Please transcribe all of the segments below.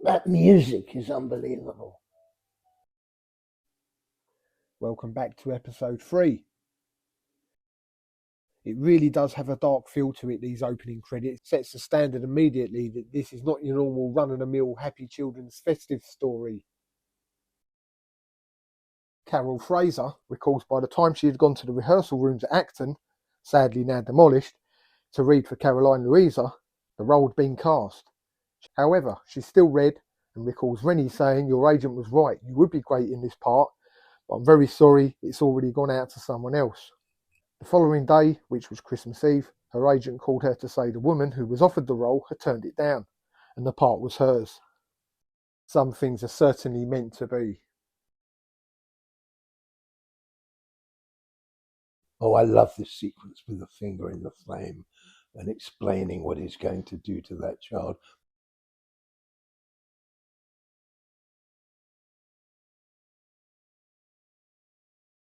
That music is unbelievable. Welcome back to episode 3. It really does have a dark feel to it, these opening credits. Sets the standard immediately that this is not your normal run-of-the-mill happy children's festive story. Carol Fraser recalls by the time she had gone to the rehearsal rooms at Acton, sadly now demolished, to read for Caroline Louisa, the role had been cast. However, she still read and recalls Rennie saying, "Your agent was right, you would be great in this part, but I'm very sorry, it's already gone out to someone else." The following day, which was Christmas Eve, her agent called her to say the woman who was offered the role had turned it down, and the part was hers. Some things are certainly meant to be. Oh, I love this sequence with the finger in the flame and explaining what he's going to do to that child.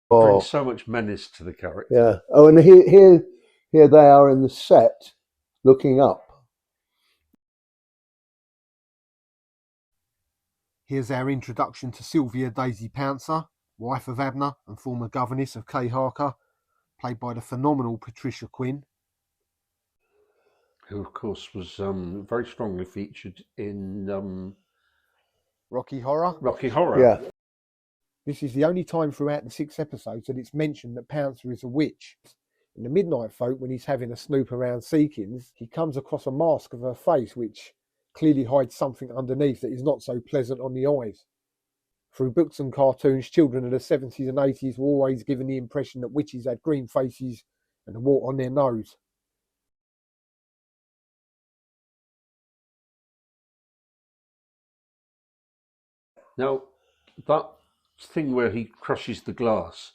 Brings so much menace to the character. Yeah. Oh, and here they are in the set, looking up. Here's our introduction to Sylvia Daisy Pouncer, wife of Abner and former governess of Kay Harker, played by the phenomenal Patricia Quinn. Who, of course, was very strongly featured in Rocky Horror. Rocky Horror. Yeah. This is the only time throughout the 6 episodes that it's mentioned that Pouncer is a witch. In the Midnight Folk, when he's having a snoop around Seekins, he comes across a mask of her face which clearly hides something underneath that is not so pleasant on the eyes. Through books and cartoons, children of the 70s and 80s were always given the impression that witches had green faces and a wart on their nose. Now, that thing where he crushes the glass,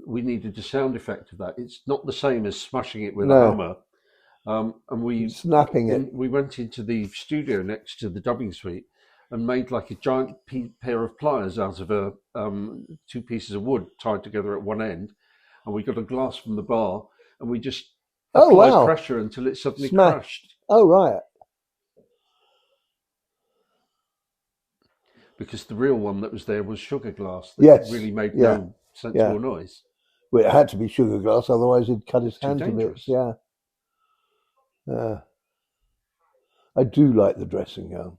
we needed a sound effect of that. It's not the same as smashing it with a hammer. And we snapping it. We went into the studio next to the dubbing suite and made like a giant pair of pliers out of 2 pieces of wood tied together at one end, and we got a glass from the bar, and we just applied pressure until it suddenly crashed. Oh, right. Because the real one that was there was sugar glass that really made no sensible noise. Well, it had to be sugar glass, otherwise he'd cut his hand to bits. Yeah. I do like the dressing gown.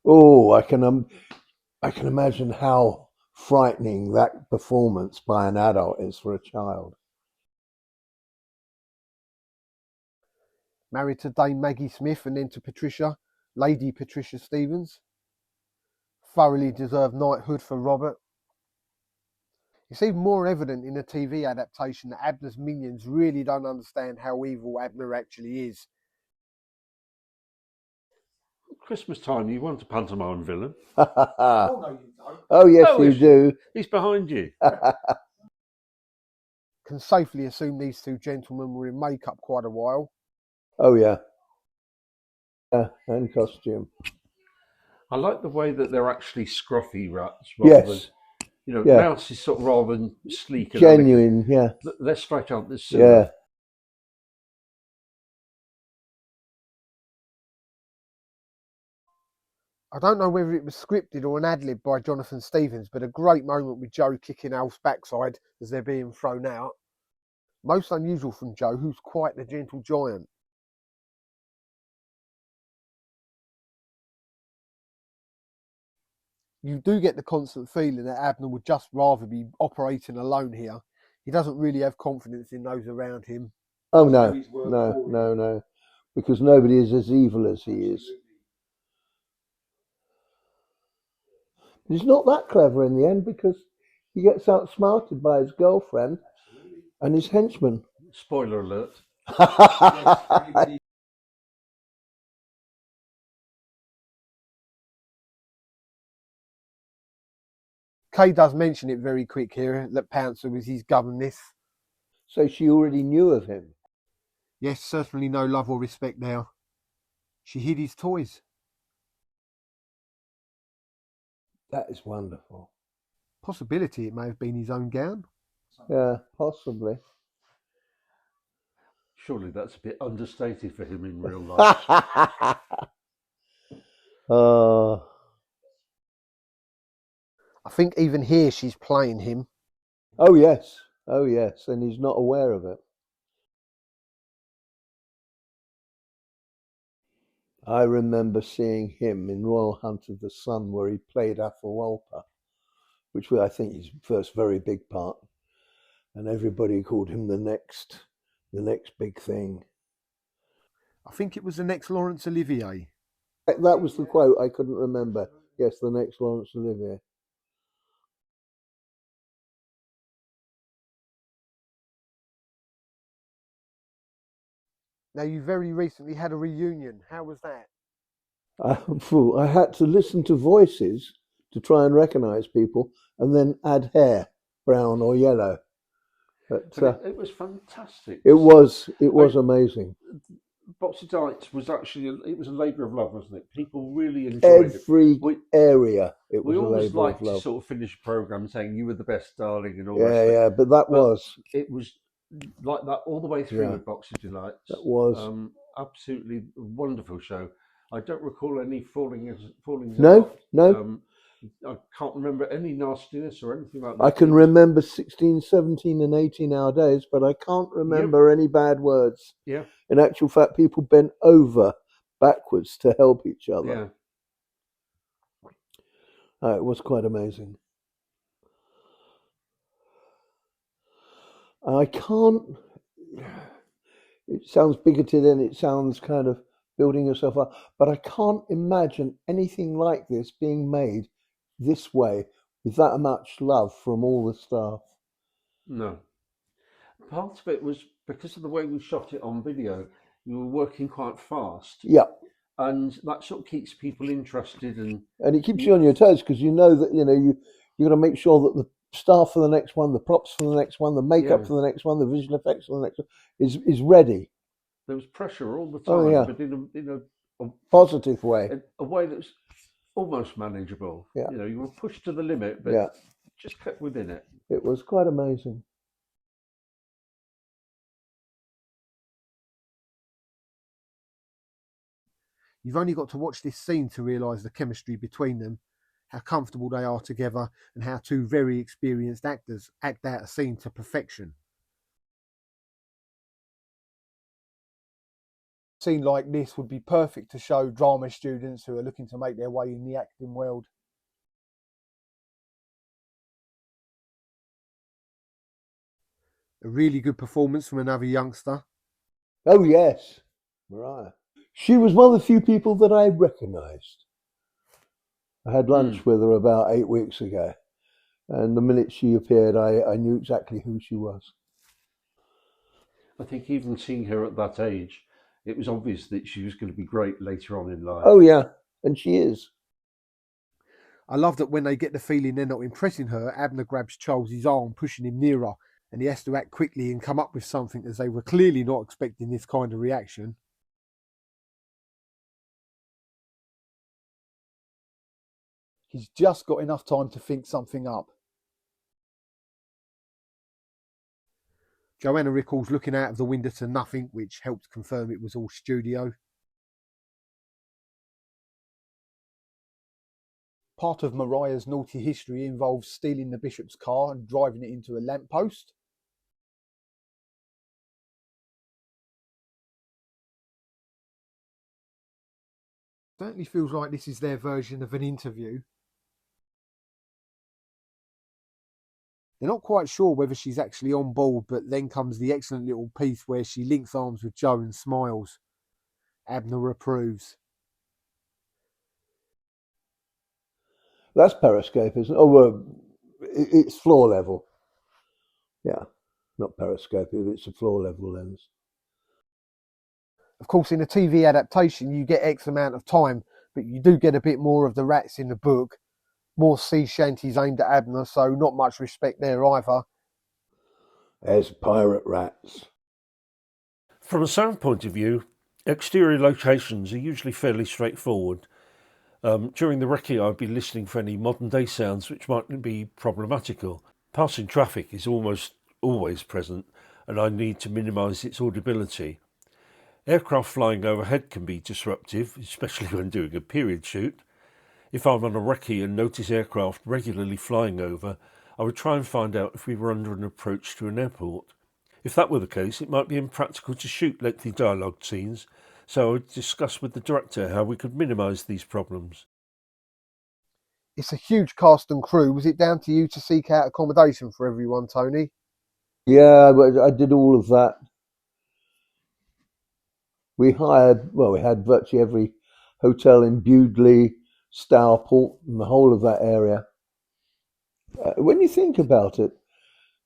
Oh, I can imagine how frightening that performance by an adult is for a child. Married to Dame Maggie Smith and then to Patricia, Lady Patricia Stevens. Thoroughly deserved knighthood for Robert. It's even more evident in the TV adaptation that Abner's minions really don't understand how evil Abner actually is. Christmas time, you want a pantomime villain. Oh, no, you don't. Oh, yes, you do. He's behind you. Can safely assume these 2 gentlemen were in makeup quite a while. Oh, yeah. And costume. I like the way that they're actually scruffy rats rather than, Mouse is sort of rather than sleek and genuine, elegant. They're straight out this Yeah. I don't know whether it was scripted or an ad-lib by Jonathan Stevens, but a great moment with Joe kicking Alf's backside as they're being thrown out. Most unusual from Joe, who's quite the gentle giant. You do get the constant feeling that Abner would just rather be operating alone here. He doesn't really have confidence in those around him. Oh, no. Because nobody is as evil as he is. He's not that clever in the end because he gets outsmarted by his girlfriend and his henchman. Spoiler alert. Kay does mention it very quick here that Pouncer was his governess. So she already knew of him? Yes, certainly no love or respect now. She hid his toys. That is wonderful. Possibility it may have been his own gown. Yeah, possibly. Surely that's a bit understated for him in real life. uh, I think even here she's playing him. oh yes, and he's not aware of it. I remember seeing him in Royal Hunt of the Sun, where he played Atahualpa, which was, I think, his first very big part, and everybody called him the next big thing. I think it was the next Laurence Olivier. That was the quote. I couldn't remember. Yes, the next Laurence Olivier. Now, you very recently had a reunion. How was that? I had to listen to voices to try and recognise people, and then add hair, brown or yellow. But it was fantastic. it was amazing. Boxing Nights was actually it was a labour of love, wasn't it? People really enjoyed Every area. It was we a always labour liked of to love. sort of finish a programme saying you were the best, darling, and all Yeah, that. yeah, but that was It was like that all the way through Yeah. with Boxing Delights. that was Absolutely wonderful show. I don't recall any fallings. no. I can't remember any nastiness or anything like that. I can remember 16, 17 and 18-hour days, but I can't remember any bad words. Yeah, In actual fact, people bent over backwards to help each other. yeah. It was quite amazing. I can't. It sounds bigoted and it sounds kind of building yourself up, but I can't imagine anything like this being made this way with that much love from all the staff. No. Part of it was because of the way we shot it on video. You were working quite fast, Yeah, and that sort of keeps people interested. And it keeps you on your toes because you know that you got to make sure that the staff for the next one, the props for the next one, the makeup for the next one, the visual effects for the next one is ready. There was pressure all the time, Oh, yeah. but in a Positive way. a way that was almost manageable. Yeah. You were pushed to the limit, but Yeah, just kept within it. it was quite amazing. You've only got to watch this scene to realise the chemistry between them, how comfortable they are together, and how two very experienced actors act out a scene to perfection. A scene like this would be perfect to show drama students who are looking to make their way in the acting world. A really good performance from another youngster. Oh yes, Mariah. She was one of the few people that I recognised. I had lunch with her about 8 weeks ago, and the minute she appeared, I knew exactly who she was. I think even seeing her at that age, it was obvious that she was going to be great later on in life. Oh yeah, and she is. I love that when they get the feeling they're not impressing her, Abner grabs Charles's arm, pushing him nearer, and he has to act quickly and come up with something as they were clearly not expecting this kind of reaction. He's just got enough time to think something up. Joanna recalls looking out of the window to nothing, which helped confirm it was all studio. Part of Mariah's naughty history involves stealing the bishop's car and driving it into a lamppost. Certainly feels like this is their version of an interview. They're not quite sure whether she's actually on board, but then comes the excellent little piece where she links arms with Joe and smiles. Abner approves. That's Periscope, isn't it? Oh, well, it's floor level. Yeah, not Periscope, it's a floor level lens. Of course, in a TV adaptation, you get X amount of time, but you do get a bit more of the rats in the book. More sea shanties aimed at Abner, so not much respect there either. There's pirate rats. From a sound point of view, exterior locations are usually fairly straightforward. During the recce, I'd be listening for any modern day sounds which might be problematical. Passing traffic is almost always present, and I need to minimise its audibility. Aircraft flying overhead can be disruptive, especially when doing a period shoot. If I'm on a recce and notice aircraft regularly flying over, I would try and find out if we were under an approach to an airport. If that were the case, it might be impractical to shoot lengthy dialogue scenes, so I would discuss with the director how we could minimise these problems. It's a huge cast and crew. Was it down to you to seek out accommodation for everyone, Tony? Yeah, I did all of that. We had virtually every hotel in Bewdley, Stourport, and the whole of that area. When you think about it,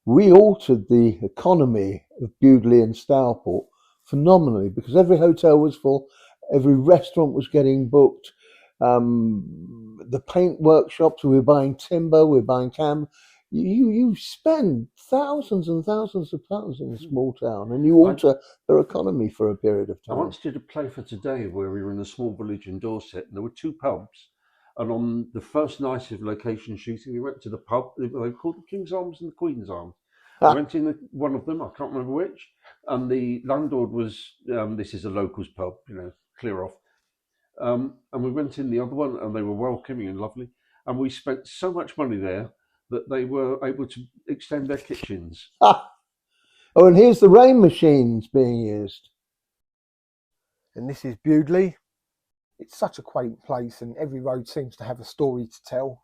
we altered the economy of Bewdley and Stourport phenomenally because every hotel was full, every restaurant was getting booked. The paint workshops, we were buying timber, we were buying cam. You spend thousands and thousands of pounds in a small town, and you alter their economy for a period of I time. once did a play for Today where we were in a small village in Dorset, and there were two pubs. And on the first night of location shooting, we went to the pub. They were called the King's Arms and the Queen's Arms. I went in one of them, I can't remember which, and the landlord was, this is a locals pub, clear off. And we went in the other one, and they were welcoming and lovely. And we spent so much money there that they were able to extend their kitchens. Oh, and here's the rain machines being used. And this is Bewdley. It's such a quaint place, and every road seems to have a story to tell.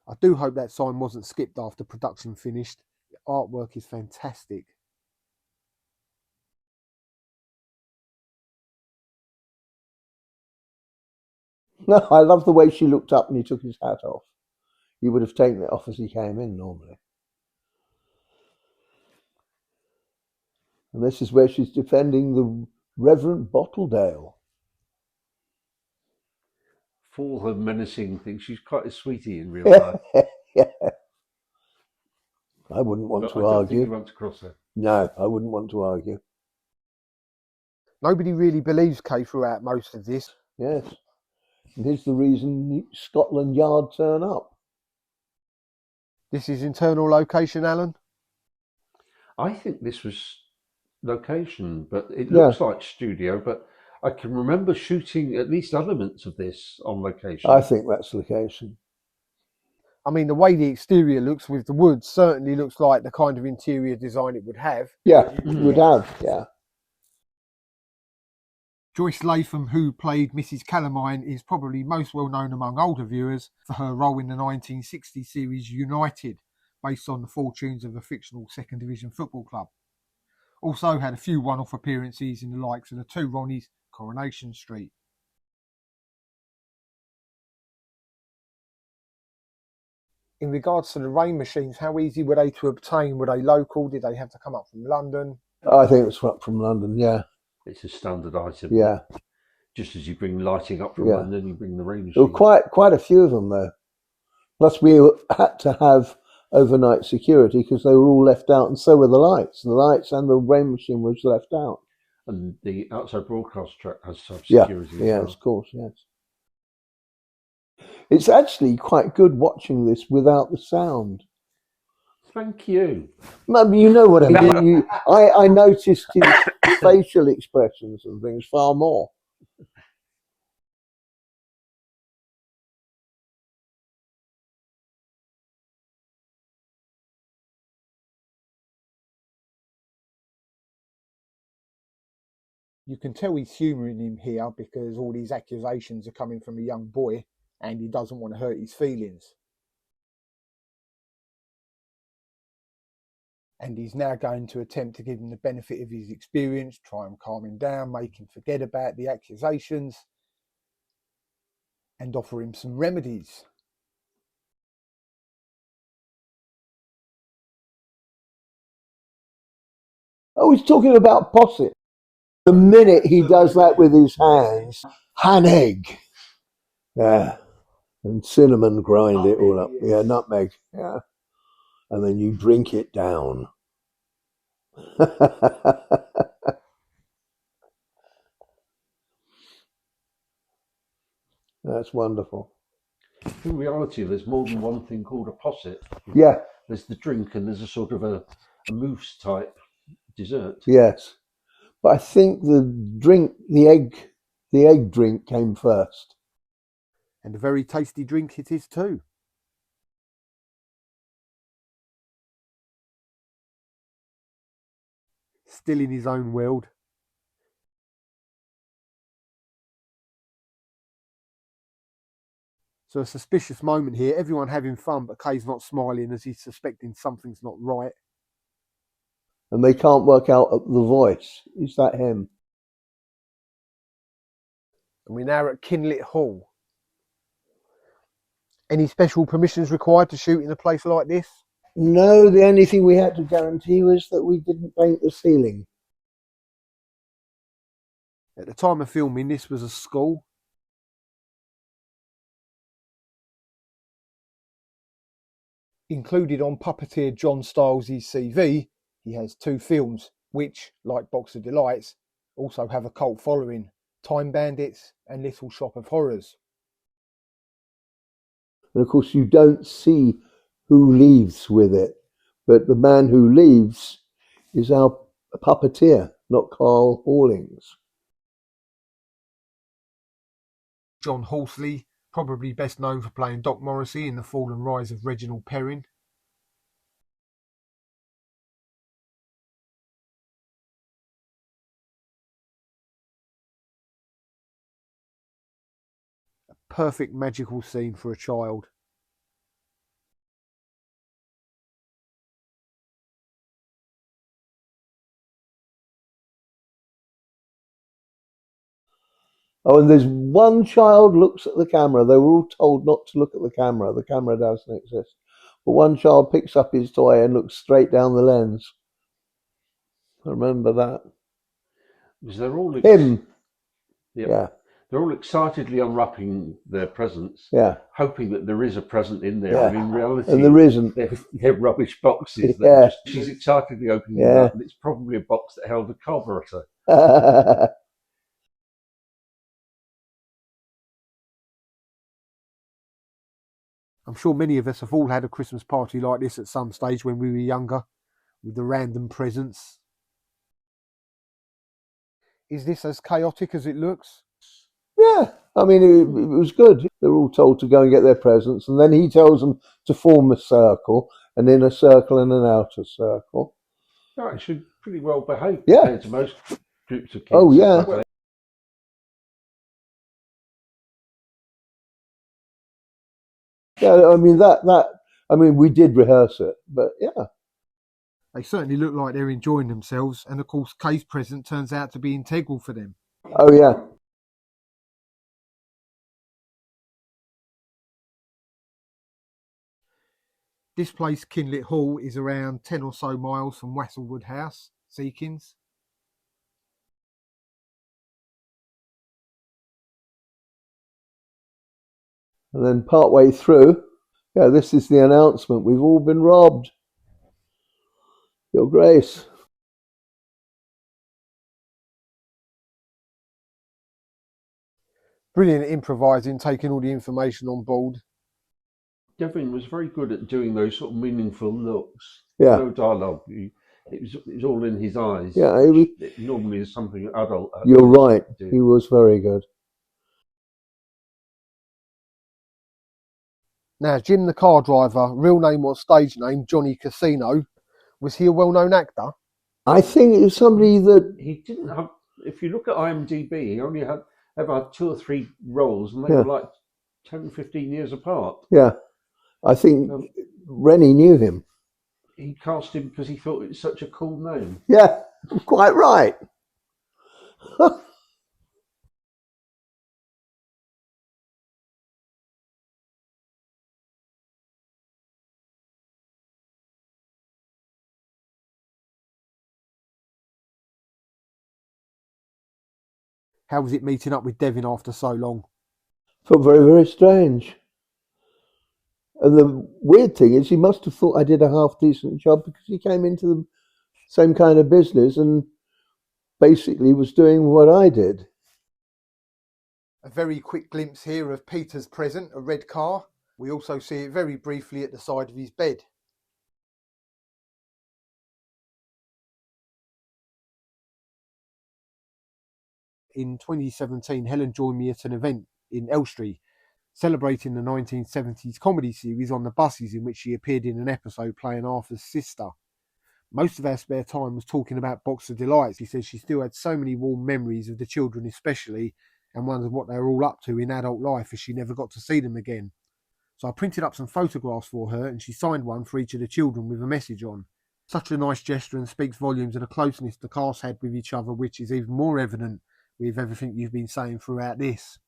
I do hope that sign wasn't skipped after production finished. The artwork is fantastic. No, I love the way she looked up and he took his hat off. He would have taken it off as he came in normally. And this is where she's defending the Reverend Bottledale. For all her menacing things, she's quite a sweetie in real life. Yeah. I wouldn't want But to I don't argue. think you want to cross her. No, I wouldn't want to argue. Nobody really believes Kay throughout most of this. Yes. And here's the reason Scotland Yard turn up. This is internal location, Alan? I think this was location, but it looks like studio, but I can remember shooting at least elements of this on location. I think that's location. I mean, the way the exterior looks with the woods certainly looks like the kind of interior design it would have. Yeah, it would have, yeah. Joyce Latham, who played Mrs. Calamine, is probably most well known among older viewers for her role in the 1960 series United, based on the fortunes of a fictional second division football club. Also had a few one-off appearances in the likes of The Two Ronnies, Coronation Street. In regards to the rain machines, how easy were they to obtain? Were they local? Did they have to come up from London? I think it was up from London, yeah. It's a standard item. Yeah. Just as you bring lighting up from London, you bring the rain machine. There were quite a few of them, though. Plus, we had to have overnight security because they were all left out, and so were the lights. The lights and the rain machine was left out. And the outside broadcast track has some security. Yeah, of course, yes. It's actually quite good watching this without the sound. Thank you. You know what I mean. I noticed his facial expressions and things far more. You can tell he's humouring him here because all these accusations are coming from a young boy and he doesn't want to hurt his feelings. And he's now going to attempt to give him the benefit of his experience, try and calm him down, make him forget about the accusations, and offer him some remedies. Oh, he's talking about posset. The minute he does that with his hands, han egg. Yeah. And cinnamon grind it all up. Yeah, nutmeg. Yeah. And then you drink it down. That's wonderful. In reality, there's more than one thing called a posset. Yeah. There's the drink and there's a sort of a a mousse type dessert. Yes, but I think the egg drink came first. And a very tasty drink it is too. Still in his own world. So a suspicious moment here, everyone having fun, but Kay's not smiling as he's suspecting something's not right. And they can't work out the voice. Is that him? And we're now at Kinlet Hall. Any special permissions required to shoot in a place like this? No, the only thing we had to guarantee was that we didn't paint the ceiling. At the time of filming, this was a school. Included on puppeteer John Styles' CV, he has 2 films, which, like Box of Delights, also have a cult following: Time Bandits and Little Shop of Horrors. And of course, you don't see who leaves with it, but the man who leaves is our puppeteer, not Carl Hawlings. John Horsley, probably best known for playing Doc Morrissey in The Fall and Rise of Reginald Perrin. A perfect magical scene for a child. Oh, and there's one child looks at the camera. They were all told not to look at the camera. The camera doesn't exist. But one child picks up his toy and looks straight down the lens. I remember that. Because they're all Him. Yep. Yeah. They're all excitedly unwrapping their presents, Yeah. hoping that there is a present in there. Yeah. And in reality, And there isn't. they're rubbish boxes. That Yeah. she's excitedly opening Yeah. them up, and it's probably a box that held a carburetor. I'm sure many of us have all had a Christmas party like this at some stage when we were younger, with the random presents. Is this as chaotic as it looks? Yeah. I mean, it was good. They're all told to go and get their presents, and then he tells them to form a circle, an inner circle and an outer circle. They're actually pretty well behaved Yeah. compared to most groups of kids. Oh, yeah. that age. Yeah, I mean, we did rehearse it, but yeah. They certainly look like they're enjoying themselves, and of course Kay's present turns out to be integral for them. Oh, yeah. This place, Kinlet Hall, is around 10 or so miles from Wastlewood House, Seekins. And then partway through, yeah, this is the announcement. We've all been robbed. Your Grace. Brilliant at improvising, taking all the information on board. Devin was very good at doing those sort of meaningful looks. Yeah. No dialogue. It was all in his eyes. Yeah, It normally is something adult. You're right. do. He was very good. Now, Jim the car driver, real name or stage name, Johnny Casino, was he a well-known actor? I think it was somebody that, He didn't have. If you look at IMDb, he only ever had 2 or 3 roles, and they Yeah. were like 10, 15 years apart. yeah, I think Rennie knew him. He cast him because he thought it was such a cool name. Yeah, quite right. How was it meeting up with Devin after so long? Felt very, very strange. And the weird thing is, he must have thought I did a half-decent job because he came into the same kind of business and basically was doing what I did. A very quick glimpse here of Peter's present, a red car. We also see it very briefly at the side of his bed. in 2017, Helen joined me at an event in Elstree, celebrating the 1970s comedy series on the buses, in which she appeared in an episode playing Arthur's sister. Most of our spare time was talking about Box of Delights. She says she still had so many warm memories of the children especially, and wondered what they were all up to in adult life, as she never got to see them again. So I printed up some photographs for her, and she signed one for each of the children with a message on. Such a nice gesture, and speaks volumes of the closeness the cast had with each other, which is even more evident with everything you've been saying throughout this.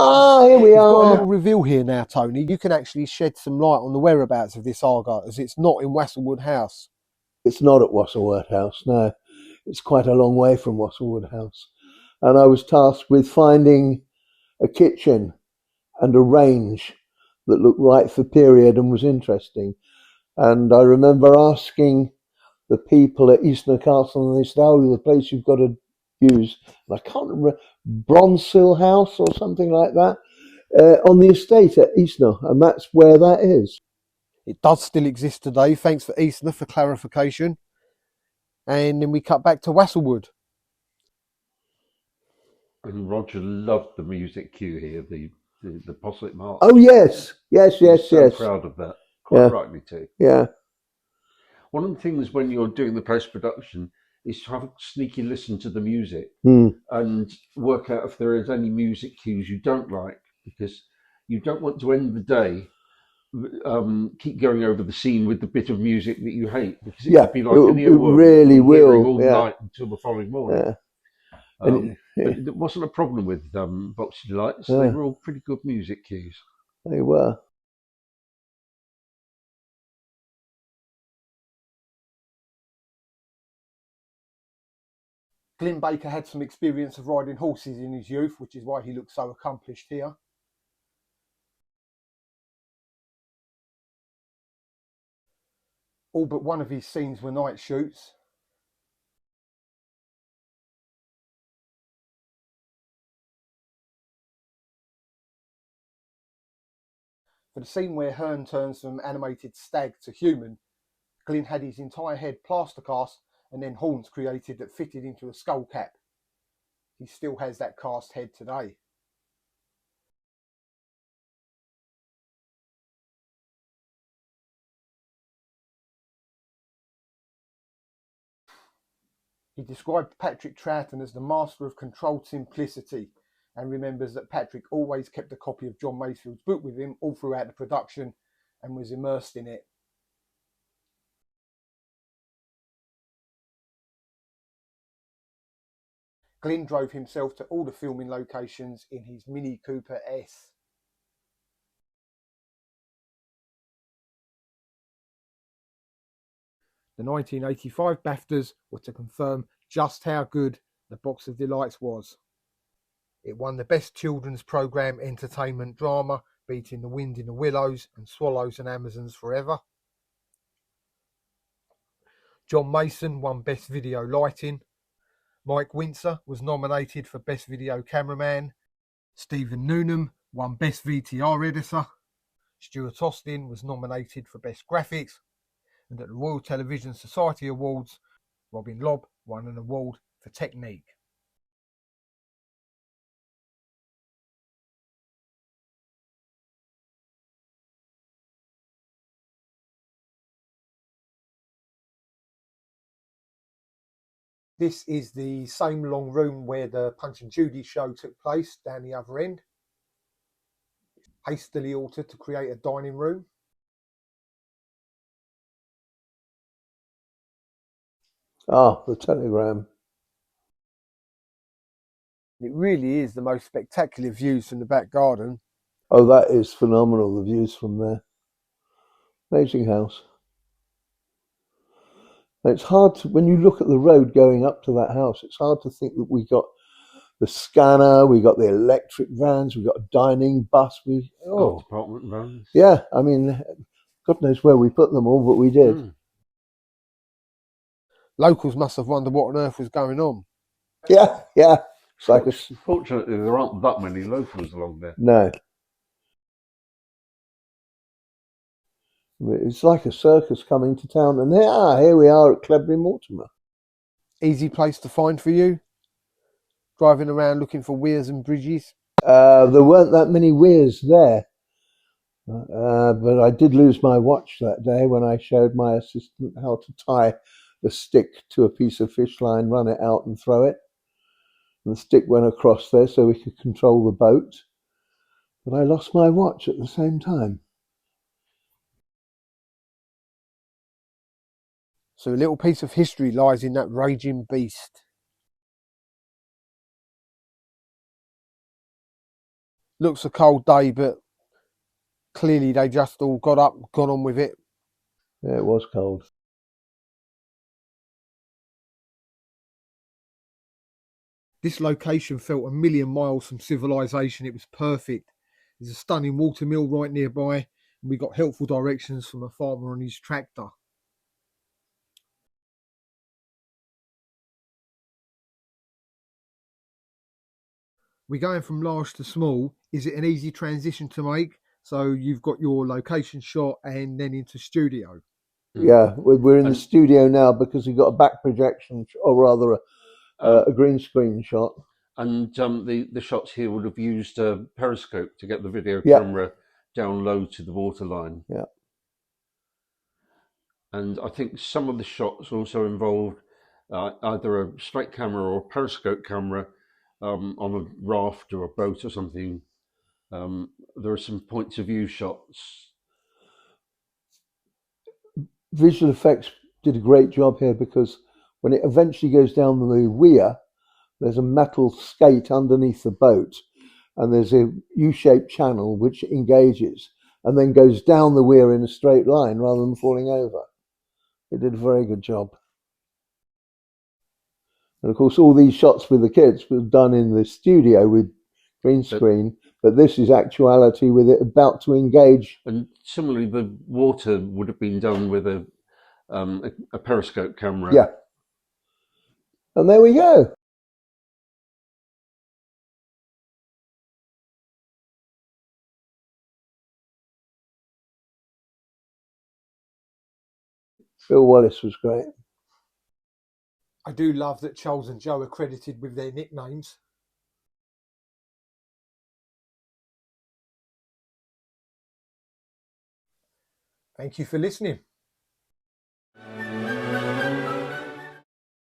Ah, here we We've got a are. little reveal here now, Tony. You can actually shed some light on the whereabouts of this Arga, as it's not in Wastlewood House. It's not at Wastlewood House, no. It's quite a long way from Wastlewood House. And I was tasked with finding a kitchen and a range that looked right for period and was interesting. And I remember asking the people at Eastnor Castle, and they said, "Oh, the place you've got to use," and I can't remember, Bronsill House or something like that, on the estate at Eastnor, and that's where that is. It does still exist today. Thanks for Eastnor for clarification. And then we cut back to Wastlewood. And Roger loved the music cue here, the Posset March. Oh yes, yes, He was yes, so yes. proud of that. Quite Yeah. rightly too. Yeah. One of the things when you're doing the post-production is to have a sneaky listen to the music and work out if there is any music cues you don't like, because you don't want to end the day keep going over the scene with the bit of music that you hate, because it could be like an it earworm really you're hearing will. all Yeah. night until the following morning. Yeah. But it wasn't a problem with Box of Delights. They were all pretty good music cues. They were. Glyn Baker had some experience of riding horses in his youth, which is why he looks so accomplished here. All but one of his scenes were night shoots. For the scene where Hearn turns from animated stag to human, Glyn had his entire head plaster cast and then horns created that fitted into a skull cap. He still has that cast head today. He described Patrick Troughton as the master of controlled simplicity, and remembers that Patrick always kept a copy of John Masefield's book with him all throughout the production and was immersed in it. Glyn drove himself to all the filming locations in his Mini Cooper S. The 1985 BAFTAs were to confirm just how good The Box of Delights was. It won the Best Children's Programme Entertainment Drama, beating The Wind in the Willows and Swallows and Amazons Forever. John Mason won Best Video Lighting. Mike Windsor was nominated for Best Video Cameraman. Stephen Noonan won Best VTR Editor. Stuart Austin was nominated for Best Graphics. And at the Royal Television Society Awards, Robin Lobb won an award for technique. This is the same long room where the Punch and Judy show took place, down the other end. Hastily altered to create a dining room. Ah, the telegram. It really is the most spectacular views from the back garden. Oh, that is phenomenal, the views from there. Amazing house. And it's hard to, when you look at the road going up to that house, it's hard to think that we got the scanner, we got the electric vans, we got a dining bus. Department vans. Yeah, I mean, God knows where we put them all, but we did. Locals must have wondered what on earth was going on. Yeah, yeah. It's like a Fortunately, there aren't that many locals along there. no. It's like a circus coming to town, and here we are at Clebury Mortimer. Easy place to find for you? Driving around looking for weirs and bridges? There weren't that many weirs there, but I did lose my watch that day when I showed my assistant how to tie the stick to a piece of fish line, run it out and throw it. And the stick went across there so we could control the boat. But I lost my watch at the same time. So a little piece of history lies in that raging beast. Looks a cold day, but clearly they just all got up, gone on with it. Yeah, it was cold. This location felt a million miles from civilization. It was perfect. There's a stunning water mill right nearby, and we got helpful directions from a farmer on his tractor. We're going from large to small. Is it an easy transition to make? So you've got your location shot and then into studio. Yeah, we're in the And- studio now because we got a back projection, or rather a green screen shot. And the shots here would have used a periscope to get the video Yeah. camera down low to the waterline. Yeah. And I think some of the shots also involved either a straight camera or a periscope camera on a raft or a boat or something. There are some points of view shots. Visual effects did a great job here because when it eventually goes down the weir, there's a metal skate underneath the boat, and there's a U-shaped channel which engages and then goes down the weir in a straight line rather than falling over. It did a very good job. And of course, all these shots with the kids were done in the studio with green screen, but this is actuality with it about to engage. And similarly, the water would have been done with a periscope camera. Yeah. And there we go. Bill Wallace was great. I do love that Charles and Joe are credited with their nicknames. Thank you for listening.